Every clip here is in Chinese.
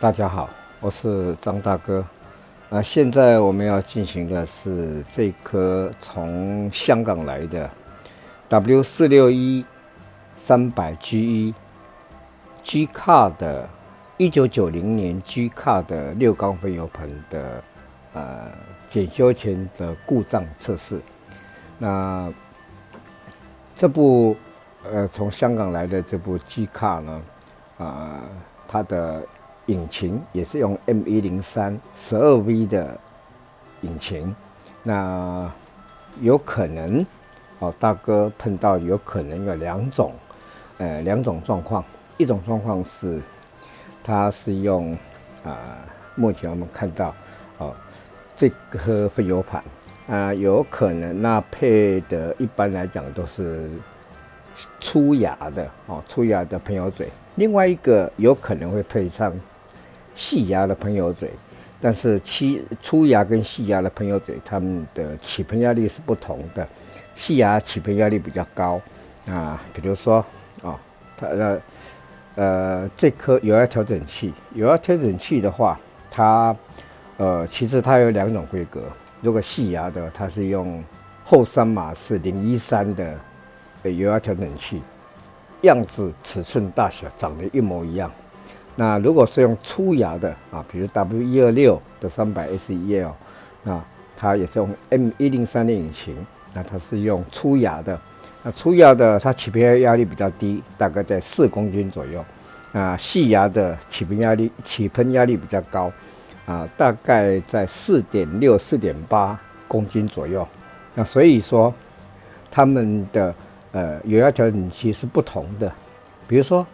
大家好，我是张大哥。现在我们要进行的是这颗从香港来的 W461 300G1 G Car 的1990年 G Car 的6缸分油盆的检修前的故障测试。那这部从香港来的这部 G Car 呢，它的引擎也是用 M103 12V 的引擎。那有可能大哥碰到有可能有两种状况。一种状况是它是用目前我们看到这颗分油盘有可能那配的一般来讲都是粗牙的喷油嘴。另外一个有可能会配上细牙的喷油嘴，但是粗牙跟细牙的喷油嘴，它们的起喷压力是不同的。细牙起喷压力比较高比如说它这颗油压调整器的话，它其实它有两种规格。如果细牙的，它是用后三码式013的油压调整器，样子、尺寸、大小长得一模一样。那如果是用粗牙的比如 W126 的300 SEL， 那它也是用 M103 的引擎，那它是用粗牙的。那粗牙的它起喷压力比较低，大概在4公斤左右。细牙的起喷压力比较高，大概在4.6、4.8公斤左右。那所以说，他们的油压调整器是不同的。比如说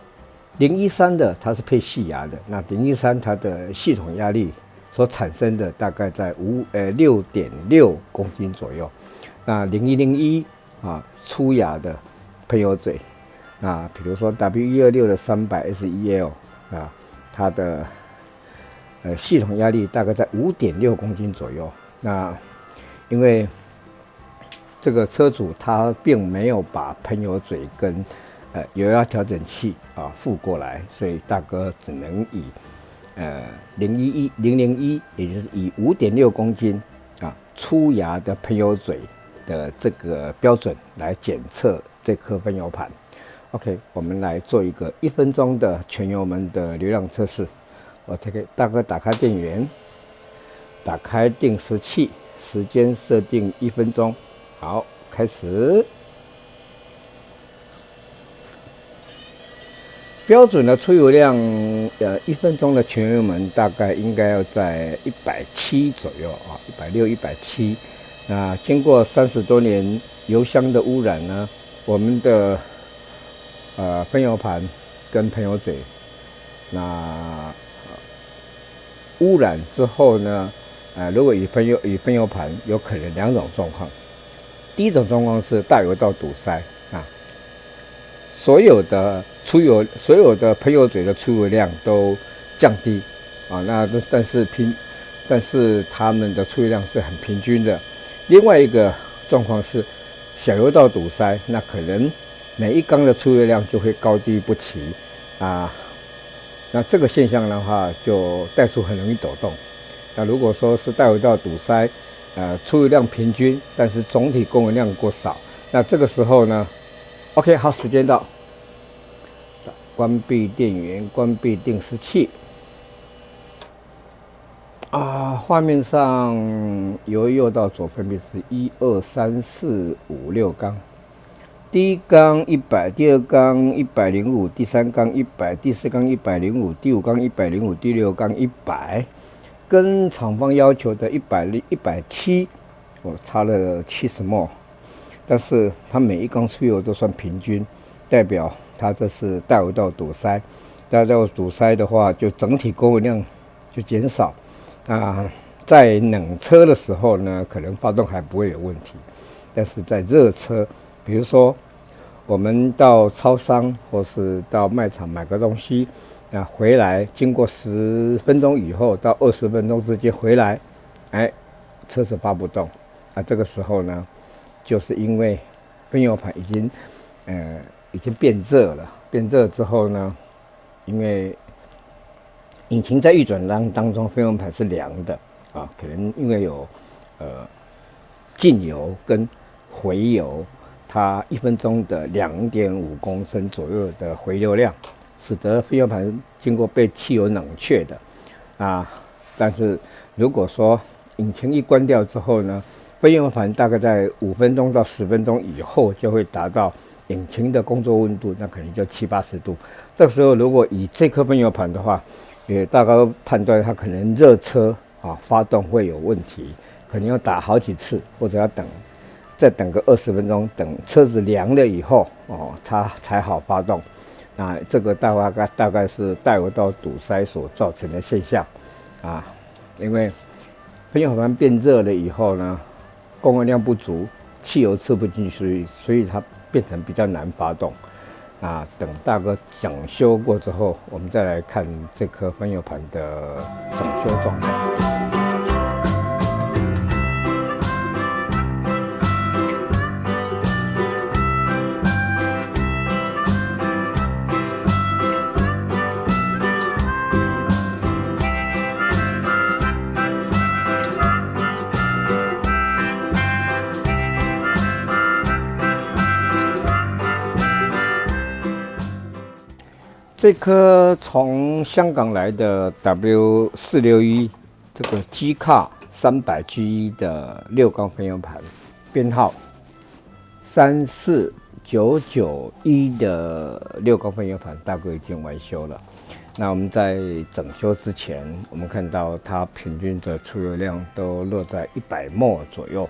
013的它是配细牙的，那013它的系统压力所产生的大概在6.6公斤左右。那0101粗牙的喷油嘴，那比如说 W126 的300 SEL 它的系统压力大概在5.6公斤左右。那因为这个车主他并没有把喷油嘴跟油压调整器附过来，所以大哥只能以001，也就是以5.6公斤粗牙的喷油嘴的这个标准来检测这颗分油盘。OK， 我们来做一个1分钟的全油门的流量测试。我给大哥打开电源，打开定时器，时间设定1分钟。好，开始。标准的出油量，1分钟的全油门大概应该要在170左右160、170。那经过30多年油箱的污染呢，我们的喷油盘跟喷油嘴，那污染之后呢，如果以喷油盘有可能两种状况。第一种状况是大油道堵塞所有的喷油嘴的出油量都降低但是它们的出油量是很平均的。另外一个状况是小油道堵塞，那可能每一缸的出油量就会高低不齐那这个现象的话，就怠速很容易抖动。那如果说是大油道堵塞，出油量平均，但是总体供油量过少，那这个时候呢 ，OK， 好，时间到，关闭电源，关闭定时器。画面上由右到左分别是1、2、3、4、5、6缸。第一缸100，第二缸105，第三缸100，第四缸105，第五缸105，第六缸100，跟厂方要求的170，我差了70 ml， 但是它每一缸出油都算平均，代表它这是大油道堵塞。大油道堵塞的话，就整体供油量就减少。在冷车的时候呢，可能发动还不会有问题，但是在热车，比如说我们到超商或是到卖场买个东西，回来经过10分钟以后到20分钟之间回来，车子发不动，这个时候呢，就是因为喷油盘已经变热了，变热之后呢，因引擎在运转当中，分油盘是凉的啊，可能因为有进油跟回油，它1分钟的2.5公升左右的回流量，使得分油盘经过被汽油冷却的啊。但是如果说引擎一关掉之后呢，分油盘大概在5分钟到10分钟以后就会达到引擎的工作温度，那可能就70-80度。这时候如果以这颗分油盘的话，也大概判断它可能热车啊发动会有问题，可能要打好几次，或者要再等个20分钟，等车子凉了以后哦，它才好发动。那这个大概是带油道堵塞所造成的现象啊，因为分油盘变热了以后呢，供油量不足，汽油吃不进去，所以它变成比较难发动。啊，等大哥整修过之后，我们再来看这颗分油盘的整修状态。这颗从香港来的 W461 这个 G-Car 300G1 的6缸分油盘，编号34991的6缸分油盘，大哥已经完修了。那我们在整修之前，我们看到它平均的出油量都落在100ml 左右，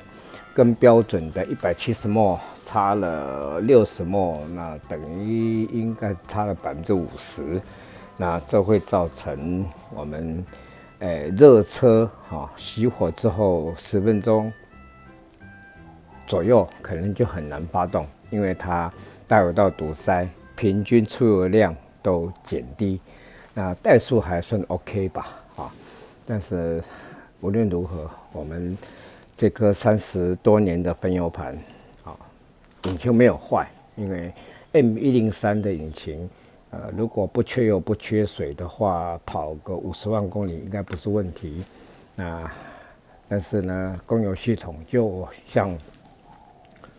跟标准的170ml差了60ml，那等于应该差了50%。那这会造成我们热车熄火之后10分钟左右，可能就很难发动，因为它带油道堵塞，平均出油量都减低。那怠速还算 OK 吧但是无论如何，我们这颗30多年的分油盘引擎没有坏，因为 M103 的引擎，如果不缺油不缺水的话，跑个50万公里应该不是问题。但是呢，供油系统就像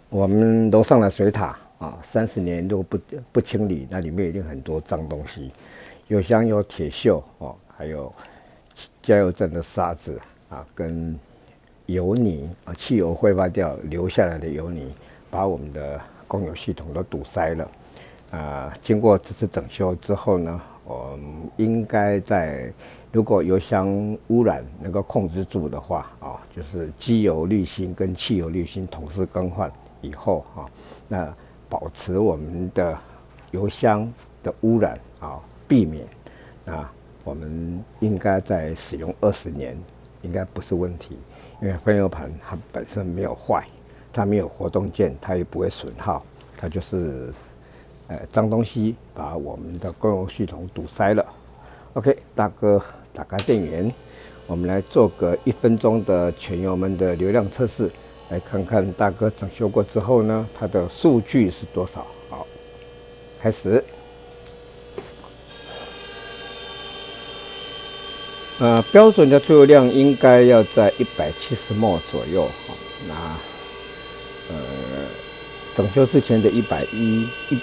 我们楼上的水塔30年如果不清理，那里面一定很多脏东西，油箱有铁锈还有加油站的沙子跟油泥汽油挥发掉留下来的油泥，把我们的供油系统都堵塞了。经过这次整修之后呢，我们应该如果油箱污染能够控制住的话就是机油滤芯跟汽油滤芯同时更换以后那保持我们的油箱的污染避免，那我们应该在使用20年，应该不是问题。因为分油盘它本身没有坏，它没有活动键，它也不会损耗，它就是脏东西把我们的供油系统堵塞了。OK， 大哥打开电源，我们来做个1分钟的全油门的流量测试，来看看大哥整修过之后呢，它的数据是多少。好，开始。标准的出油量应该要在170ml左右。那整修之前的110、100、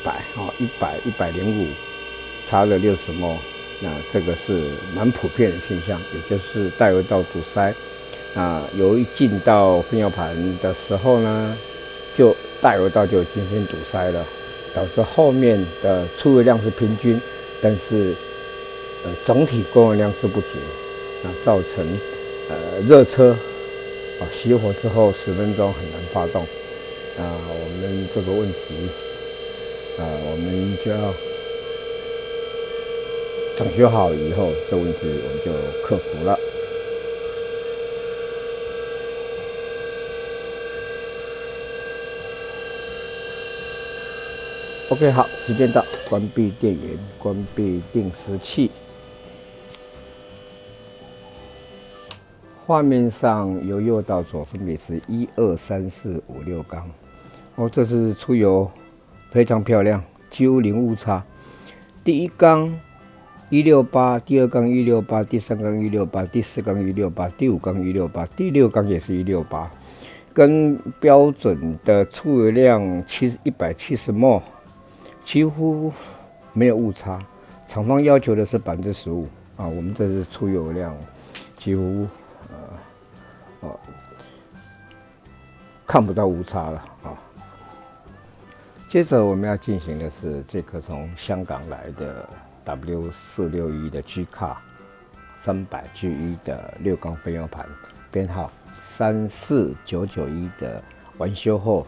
105差了60ml，那这个是蛮普遍的现象，也就是带油道堵塞。油一进到分油盘的时候呢，带油道就已经先堵塞了，导致后面的出油量是平均，但是整体供油量是不足。造成热车熄火之后10分钟很难发动。我们这个问题我们就要整修好以后，这问题我们就克服了。OK， 好，时间到，关闭电源，关闭定时器。画面上由右到左分别是1、2、3、4、5、6缸。这次出油非常漂亮，几乎零误差。第一缸168，第二缸168，第三缸168，第四缸168，第五缸168，第六缸也是168，跟标准的出油量170 ml 几乎没有误差。厂方要求的是15%啊，我们这是出油量几乎看不到误差了啊。接着我们要进行的是这颗从香港来的 W461的 G 卡300 G1 的6缸分油盘，编号34991的完修后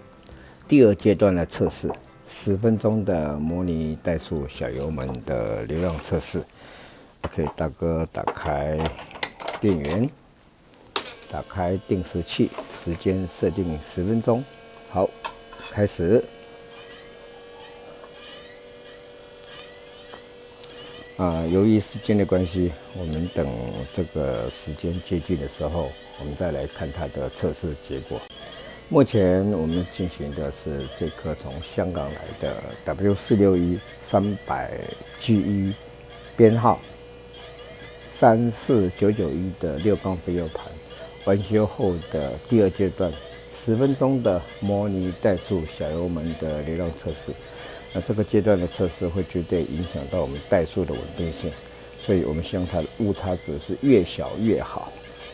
第二阶段的测试，10分钟的模拟怠速小油门的流量测试。OK， 大哥打开电源，打开定时器，时间设定10分钟。好，开始。由于时间的关系，我们等这个时间接近的时候，我们再来看它的测试结果。目前我们进行的是这颗从香港来的 W461 300 G1 编号34991的6缸分油盘，完修后的第二阶段10分钟的模拟怠速小油门的流量测试。那这个阶段的测试会绝对影响到我们怠速的稳定性，所以我们希望它的误差值是越小越好。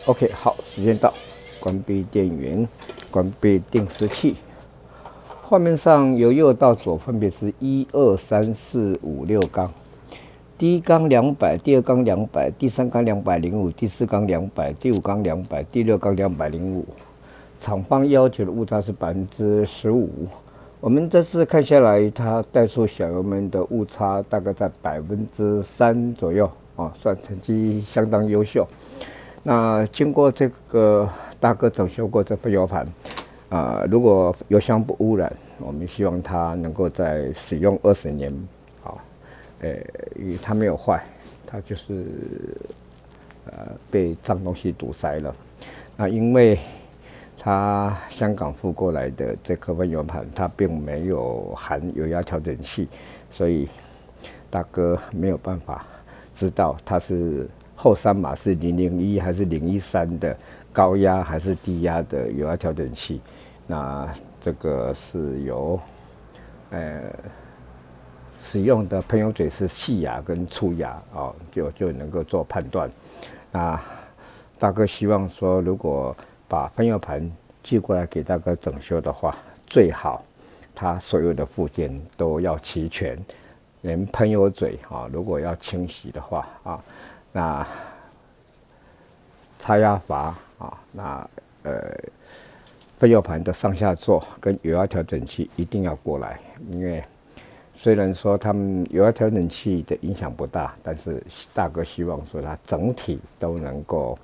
OK， 好，时间到，关闭电源，关闭定时器。画面上由右到左分别是1、2、3、4、5、6缸，第一缸200，第二缸200，第三缸205，第四缸200，第五缸200，第六缸205。厂方要求的误差是15%。我们这次看下来，它怠速小油门的误差大概在3%左右啊，算成绩相当优秀。那经过这个大哥整修过这份油盘，如果油箱不污染，我们希望它能够在使用20年，因为它没有坏，它就是被脏东西堵塞了。那因为它香港付过来的这颗分油盘，它并没有含油压调整器，所以大哥没有办法知道它是后3码是001还是013的高压还是低压的油压调整器。那这个是由使用的喷油嘴是细牙跟粗牙哦，就能够做判断。那大哥希望说，如果把分油盘寄过来给大哥整修的话，最好它所有的附件都要齐全，连喷油嘴如果要清洗的话那擦压阀分油盘的上下座跟油压调整器一定要过来，因为虽然说他们油压调整器的影响不大，但是大哥希望说它整体都能够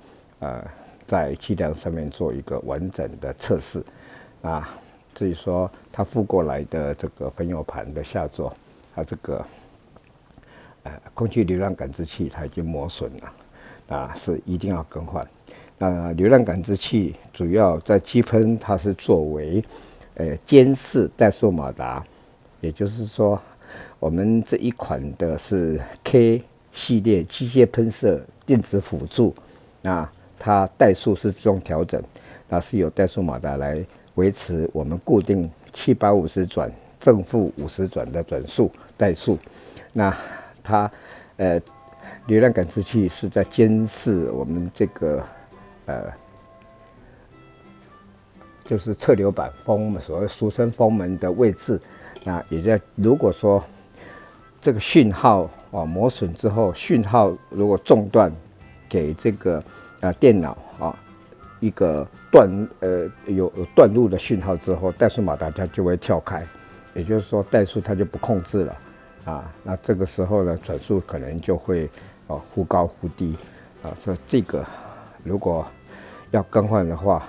在气量上面做一个完整的测试至于说他付过来的这个分油盘的下座，它这个空气流量感知器它已经磨损了是一定要更换。那流量感知器主要在机喷，它是作为监视怠速马达，也就是说我们这一款的是 K 系列机械喷射电子辅助，那它怠速是自动调整，那是由怠速马达来维持我们固定750转正负50转的转速怠速。那它流量感知器是在监视我们这个就是侧流板风，所谓俗称风门的位置。那也在如果说这个讯号磨损之后，讯号如果中断，给这个电脑一个有断路的讯号之后，怠速马达它就会跳开，也就是说怠速它就不控制了那这个时候呢，转速可能就会忽高忽低所以这个如果要更换的话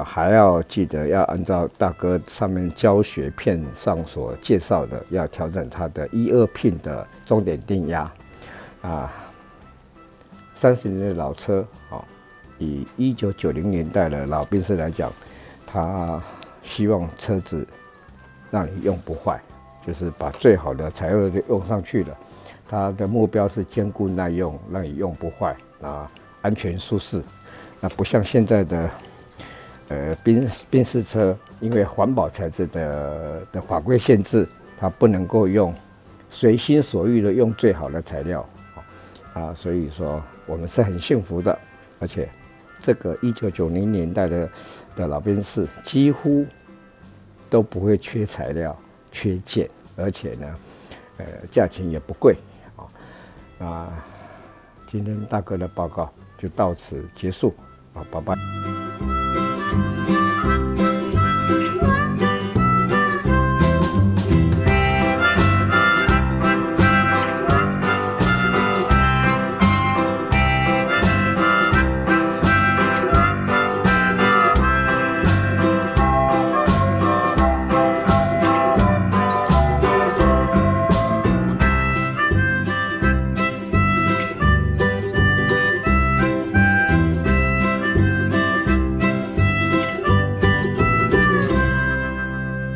还要记得要按照大哥上面教学片上所介绍的，要调整它的1、2 pin 的终点定压30年的老车以1990年代的老宾士来讲，他希望车子让你用不坏，就是把最好的材料都用上去了，它的目标是坚固耐用，让你用不坏啊，安全舒适。那不像现在的宾士车，因为环保材质的法规限制，它不能够用随心所欲的用最好的材料啊，所以说我们是很幸福的，而且这个1990年代的老宾士几乎都不会缺材料、缺件，而且呢，价钱也不贵啊。今天大哥的报告就到此结束，好，拜拜。